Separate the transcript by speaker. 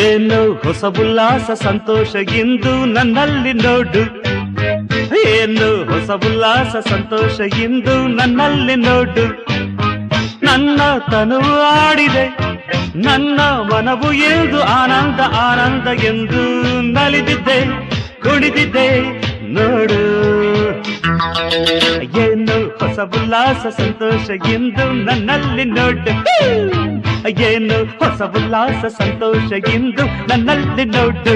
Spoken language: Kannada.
Speaker 1: ಏನು ಹೊಸ ಉಲ್ಲಾಸ ಸಂತೋಷ ಇಂದು ನನ್ನಲ್ಲಿ ನೋಡು, ಏನು ಹೊಸ ಉಲ್ಲಾಸ ಸಂತೋಷ ಇಂದು ನನ್ನಲ್ಲಿ ನೋಡು. ನನ್ನ ತನುವು ಆಡಿದೆ, ನನ್ನ ಮನವು ಎಂದು ಆನಂದ ಆನಂದ ಎಂದು ನಲಿದಿದ್ದೆ, ಕುಣಿದಿದ್ದೆ ನೋಡು. ಏನು ಹೊಸ ಉಲ್ಲಾಸ ಸಂತೋಷ ಎಂದು ನನ್ನಲ್ಲಿ ನೋಡು, ಏನು ಹೊಸ ಉಲ್ಲಾಸ ಸಂತೋಷ ಎಂದು ನನ್ನಲ್ಲಿ ನೋಡು.